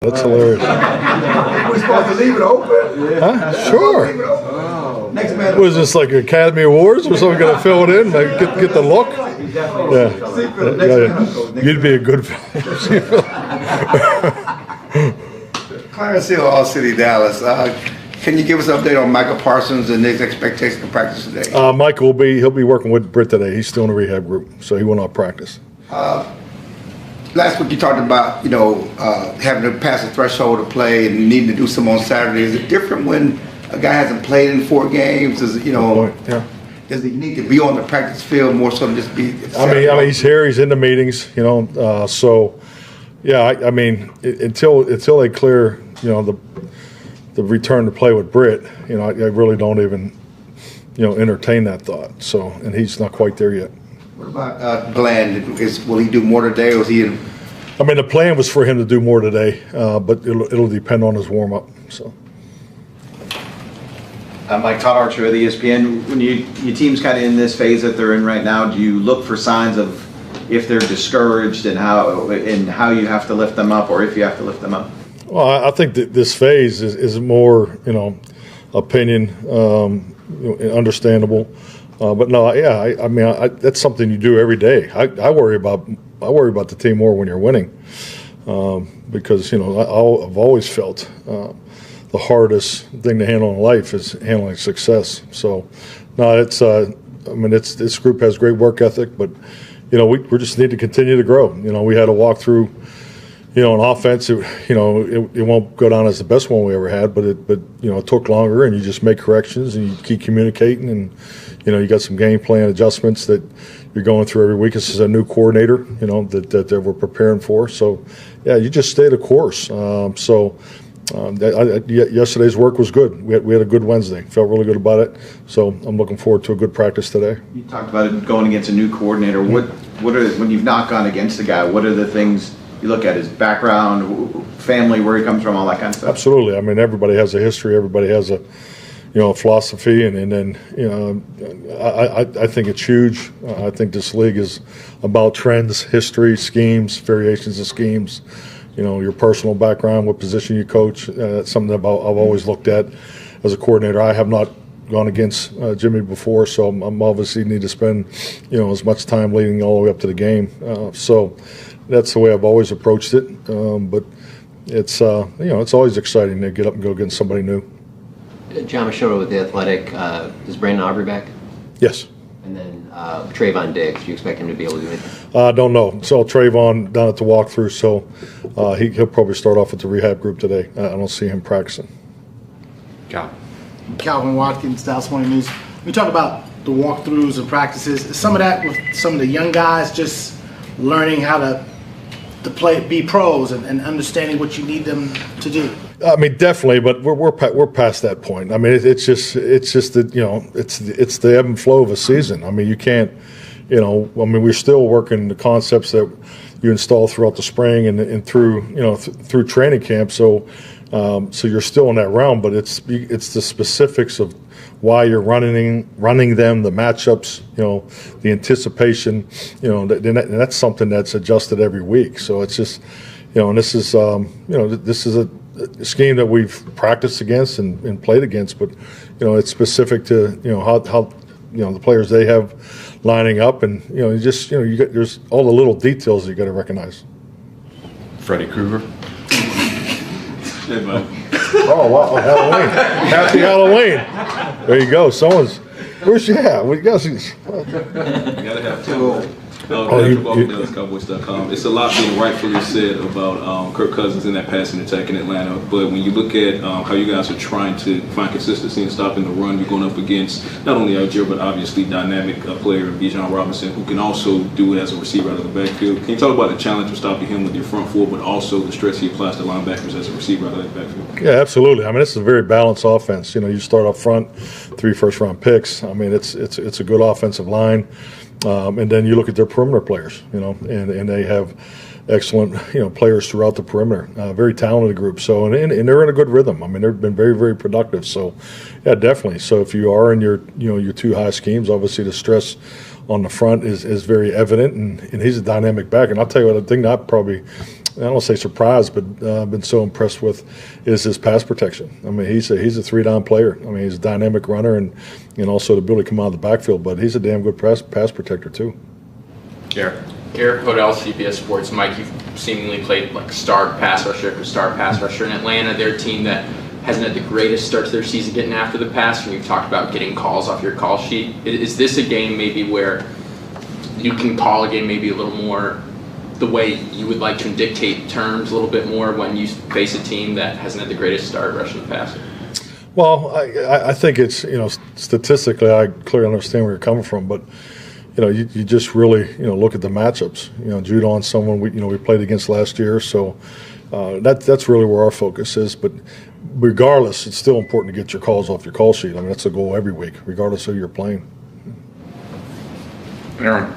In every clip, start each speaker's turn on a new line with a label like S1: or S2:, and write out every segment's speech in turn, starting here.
S1: That's hilarious.
S2: We're supposed to leave it open?
S1: Huh? Sure.
S2: Leave it open.
S3: Oh.
S2: Next man.
S1: Was this like Academy Awards or something? Going to fill it in, like, get the look? Yeah. You'd be a good.
S2: Clarence Hill, All City, Dallas. Can you give us an update on Michael Parsons and his expectations of practice today?
S1: Michael he'll be working with Britt today. He's still in the rehab group, so he will not practice.
S2: Last week you talked about, having to pass the threshold to play and needing to do some on Saturday. Is it different when a guy hasn't played in 4 games? Does he need to be on the practice field more so than just be?
S1: I mean, he's here. He's in the meetings. So yeah. Until they clear, the return to play with Britt, I really don't even, entertain that thought. So, and he's not quite there yet.
S2: What about Glenn? Will he do more today, or is he?
S1: The plan was for him to do more today, but it'll depend on his warm up. So.
S3: Mike, Todd Archer of ESPN. When your team's kind of in this phase that they're in right now, do you look for signs of if they're discouraged and how you have to lift them up, or if you have to lift them up?
S1: Well, I think that this phase is more, opinion, understandable. But no, yeah, that's something you do every day. I worry about the team more when you're winning, because I've always felt the hardest thing to handle in life is handling success. So, no, this group has great work ethic, but we just need to continue to grow. We had a walkthrough. On offense, it won't go down as the best one we ever had, but it took longer, and you just make corrections and you keep communicating, and you got some game plan adjustments that you're going through every week. This is a new coordinator, that we're preparing for. So, yeah, you just stay the course. Yesterday's work was good. We had a good Wednesday. Felt really good about it. So I'm looking forward to a good practice today.
S3: You talked about it going against a new coordinator. What are, when you've not gone against a guy, what are the things you look at? His background, family, where he comes from, all that kind of stuff?
S1: Absolutely. Everybody has a history. Everybody has a philosophy, and then I think it's huge. I think this league is about trends, history, schemes, variations of schemes. Your personal background, what position you coach. That's something that I've always looked at as a coordinator. I have not gone against Jimmy before, so I'm obviously need to spend as much time leading all the way up to the game. So that's the way I've always approached it. But it's it's always exciting to get up and go against somebody new.
S4: John Machota with The Athletic. Is Brandon Aubrey back?
S1: Yes.
S4: And then Trayvon Diggs, do you expect him to be able to do anything?
S1: I don't know. So Trayvon down at the walkthrough, so he'll probably start off with the rehab group today. I don't see him practicing.
S5: Calvin Watkins, Dallas Morning News. We talk about the walkthroughs and practices. Is some of that with some of the young guys just learning how to play, be pros, and understanding what you need them to do?
S1: Definitely, but we're past that point. It's just that it's the ebb and flow of a season. You can't, we're still working the concepts that you install throughout the spring and through through training camp. So you're still in that realm, but it's the specifics of why you're running them, the matchups, the anticipation, and that's something that's adjusted every week. So it's just, and this is a scheme that we've practiced against and played against, but it's specific to how the players they have lining up, and there's all the little details you got to recognize.
S6: Freddy Krueger.
S3: Hey, bud.
S1: Oh wow! Halloween! Happy Halloween! There you go. Where's she at? We got some.
S7: You gotta have two. Patrick Walker, Cowboys.com. It's a lot being rightfully said about Kirk Cousins in that passing attack in Atlanta. But when you look at how you guys are trying to find consistency and stopping the run, you're going up against not only Algier, but obviously dynamic player Bijan Robinson, who can also do it as a receiver out of the backfield. Can you talk about the challenge of stopping him with your front four, but also the stress he applies to linebackers as a receiver out of that backfield?
S1: Yeah, absolutely. This is a very balanced offense. You start up front, 3 first-round picks. It's a good offensive line. And then you look at their perimeter players, and they have excellent, players throughout the perimeter. Very talented group. So, and they're in a good rhythm. They've been very, very productive. So, yeah, definitely. So if you are in your 2 high schemes, obviously the stress on the front is very evident, and he's a dynamic back. And I'll tell you what, the thing that I probably I don't say surprised, but been so impressed with is his pass protection. I mean, he's a 3-down player. I mean, he's a dynamic runner and also the ability to come out of the backfield, but he's a damn good pass protector too.
S8: Garrett Hodel, CBS Sports. Mike, you've seemingly played like star pass rusher in Atlanta. They're a team that hasn't had the greatest start to their season getting after the pass, and you've talked about getting calls off your call sheet. Is this a game maybe where you can call a game maybe a little more the way you would like to dictate terms a little bit more when you face a team that hasn't had the greatest start rushing the passer?
S1: Well, I think it's, statistically, I clearly understand where you're coming from, but, you just really, look at the matchups. Judon's someone we played against last year, so that's really where our focus is. But regardless, it's still important to get your calls off your call sheet. I mean, that's a goal every week, regardless of who you're playing.
S6: Aaron.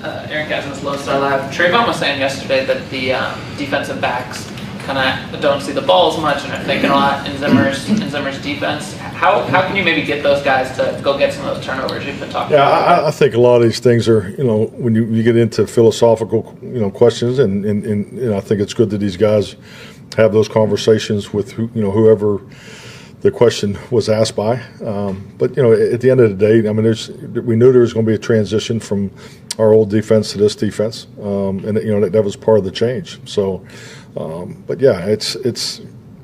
S9: Aaron Cousins, Lone Star Live. Trayvon was saying yesterday that the defensive backs kind of don't see the ball as much and are thinking a lot in Zimmer's defense. How can you maybe get those guys to go get some of those turnovers you've been talking about?
S1: I think a lot of these things are, when you get into philosophical, questions, and I think it's good that these guys have those conversations with whoever the question was asked by. But at the end of the day, I mean, we knew there was going to be a transition from our old defense to this defense, and that was part of the change. So, but yeah, it's.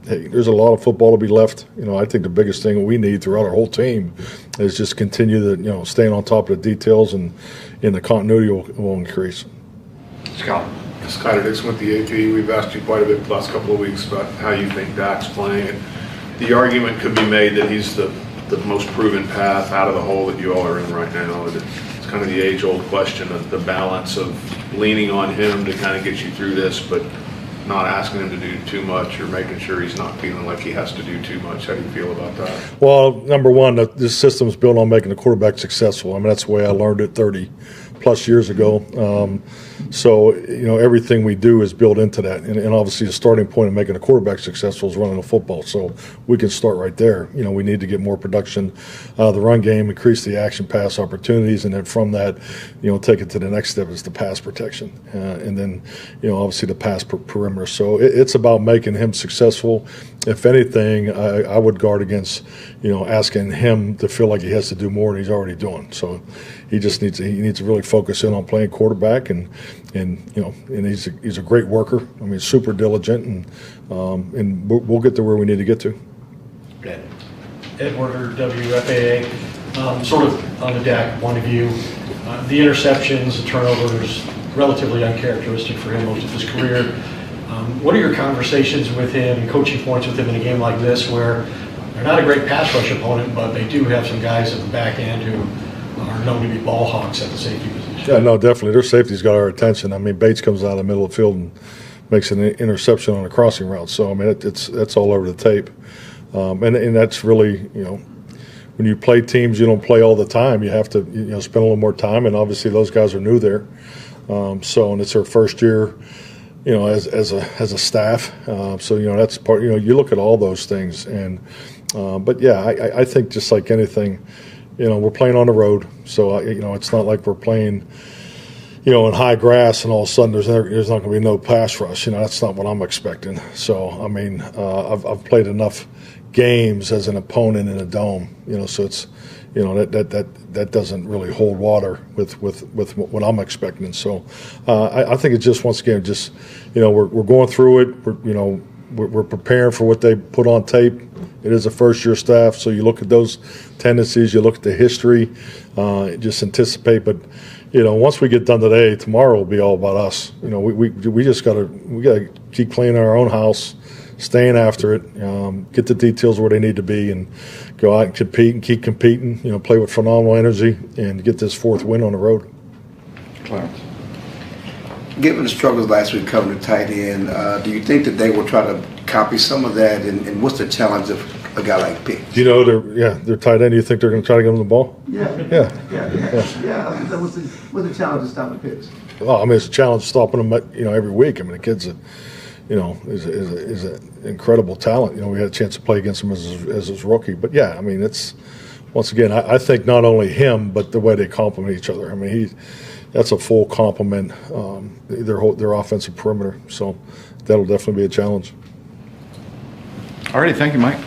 S1: Hey, there's a lot of football to be left. I think the biggest thing we need throughout our whole team is just continue to, staying on top of the details, and the continuity will increase.
S6: Scott.
S10: Skyler Dixon with the AP. We've asked you quite a bit the last couple of weeks about how you think Dak's playing. And the argument could be made that he's the most proven path out of the hole that you all are in right now. It's kind of the age-old question of the balance of leaning on him to kind of get you through this, but not asking him to do too much or making sure he's not feeling like he has to do too much. How do you feel about that?
S1: Well, number one, this system is built on making the quarterback successful. I mean, that's the way I learned it 30-plus years ago. So, everything we do is built into that. And obviously the starting point of making a quarterback successful is running the football. So we can start right there. We need to get more production out of the run game, increase the action pass opportunities, and then from that, take it to the next step is the pass protection. And then, obviously the pass perimeter. So it's about making him successful. If anything, I would guard against, asking him to feel like he has to do more than he's already doing. So he just needs to really focus in on playing quarterback, and he's a great worker. I mean, super diligent, and we'll get to where we need to get to.
S11: Ed Werder, WFAA. Sort of on the Dak point of view, the interceptions, the turnovers, relatively uncharacteristic for him most of his career. What are your conversations with him and coaching points with him in a game like this, where they're not a great pass rush opponent, but they do have some guys at the back end who are known to be ball hawks at the safety position?
S1: Yeah, no, definitely. Their safety's got our attention. I mean, Bates comes out of the middle of the field and makes an interception on a crossing route. So, I mean, that's all over the tape. And that's really, when you play teams you don't play all the time, you have to, spend a little more time. And obviously those guys are new there. And it's their first year, as a staff. So, that's part, you look at all those things. And, but yeah, I think just like anything, we're playing on the road. So, it's not like we're playing, in high grass and all of a sudden there's not going to be no pass rush. That's not what I'm expecting. So, I mean, I've played enough games as an opponent in a dome, so it's, that doesn't really hold water with what I'm expecting. So, I think it's just, once again, just, we're going through it. We're preparing for what they put on tape. It is a first-year staff, so you look at those tendencies, you look at the history, just anticipate. But once we get done today, tomorrow will be all about us. We just gotta keep playing in our own house, staying after it, get the details where they need to be, and go out and compete and keep competing. Play with phenomenal energy and get this fourth win on the road.
S6: Clarence.
S2: Given the struggles last week covering the tight end, do you think that they will try to copy some of that? And what's the challenge of a guy like Pitt?
S1: They're tight end. Do you think they're going to try to get him the ball?
S2: Yeah. That was the challenge of stopping Pitts.
S1: Well, I mean, it's a challenge stopping him, every week. I mean, the kid's is an incredible talent. We had a chance to play against him as his rookie. But yeah, I mean, it's, once again, I think not only him, but the way they complement each other. I mean, that's a full complement, their offensive perimeter. So that'll definitely be a challenge.
S6: All righty, thank you, Mike.